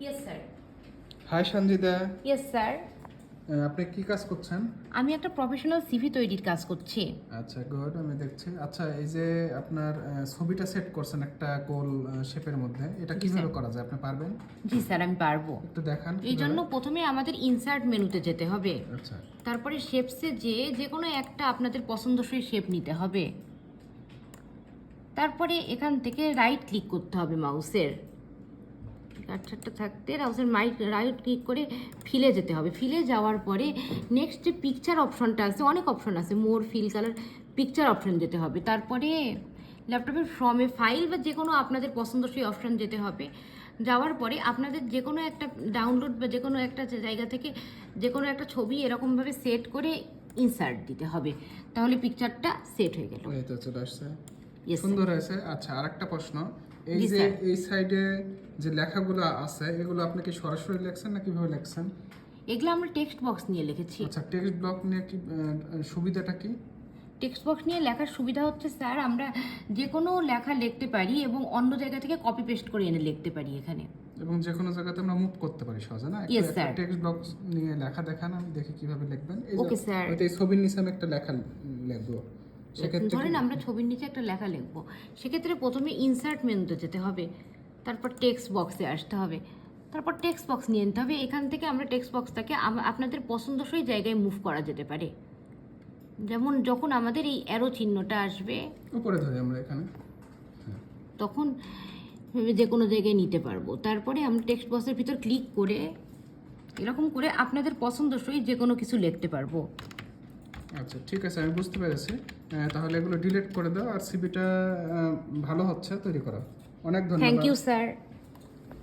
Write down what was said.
Yes sir. Hi Sanjida, yes sir. আপনি কি কাজ করছেন? আমি একটা প্রফেশনাল সিভি তৈরির কাজ করছি। আচ্ছা গুড, আমি দেখছি। আচ্ছা, এই যে আপনার ছবিটা সেট করছেন একটা গোল শেপের মধ্যে, এটা জি, কিভাবে স্যার। করা যায় আপনি পারবেন? জি স্যার, আমি পারবো। একটু দেখান এই কিভাবে। জন্য প্রথমে আমাদের ইনসার্ট মেনুতে যেতে হবে। আচ্ছা তারপরে শেপসে যে কোনো একটা আপনাদের পছন্দসই শেপ নিতে হবে। তারপরে এখান থেকে রাইট ক্লিক করতে হবে মাউসের কাটছাটটা থাকতে রাইট ক্লিক করে ফিলে যেতে হবে। ফিলে যাওয়ার পরে নেক্সট যে পিকচার অপশনটা আছে, অনেক অপশন আছে, মোর ফিল কালার, পিকচার অপশন যেতে হবে। তারপরে ল্যাপটপের ফ্রমে ফাইল বা যে কোনো আপনাদের পছন্দসই অপশন যেতে হবে। যাওয়ার পরে আপনাদের যে কোনো একটা ডাউনলোড বা যে কোনো একটা জায়গা থেকে যে কোনো একটা ছবি এরকমভাবে সেট করে ইনসার্ট দিতে হবে, তাহলে পিকচারটা সেট হয়ে গেল। এই তো চলে আসছে, Yes, সুন্দর হয়েছে। আচ্ছা, আরেকটা প্রশ্ন, এই জি, যে স্যার। এই সাইডে যে লেখাগুলো আছে এগুলো আপনি কি সরাসরি লিখছেন না কিভাবে লিখছেন? এগুলো আমরা টেক্সট বক্স নিয়ে লিখেছি। আচ্ছা, টেক্সট ব্লক নিয়ে কি সুবিধাটা কি? টেক্সট বক্স নিয়ে লেখার সুবিধা হচ্ছে স্যার, আমরা যে কোনো লেখা লিখতে পারি এবং অন্য জায়গা থেকে কপি পেস্ট করে এনে লিখতে পারি এখানে। এবং যে কোনো জায়গাতে আমরা মুভ করতে পারি সহজে, না? Yes, sir. টেক্সট বক্স নিয়ে লেখা দেখান, আমি দেখি কিভাবে লিখবেন। এই যে Okay, sir. হয়তো এই ছবির নিচে আমি একটা লেখা লিখবো, সেক্ষেত্রে ধরেন আমরা ছবির নিচে একটা লেখা লিখবো, সেক্ষেত্রে প্রথমে ইনসার্ট মেনুতে যেতে হবে, তারপর টেক্সট বক্সে আসতে হবে, তারপর টেক্সট বক্স নিয়ে নিতে হবে। এখান থেকে আমরা টেক্সট বক্সটাকে আপনাদের পছন্দসই জায়গায় মুভ করা যেতে পারে। যেমন যখন আমাদের এই অ্যারো চিহ্নটা আসবে উপরে ধরি আমরা এখানে। তখন যে কোনো জায়গায় নিতে পারবো। তারপরে আমরা টেক্সট বক্সের ভিতর ক্লিক করে এরকম করে আপনাদের পছন্দসই যে কোনো কিছু লিখতে পারবো। আচ্ছা ঠিক আছে, আমি বুঝতে পেরেছি। তাহলে এগুলো ডিলিট করে দাও, আর সিবিটা ভালো হচ্ছে তৈরি করা। অনেক ধন্যবাদ। Thank you sir.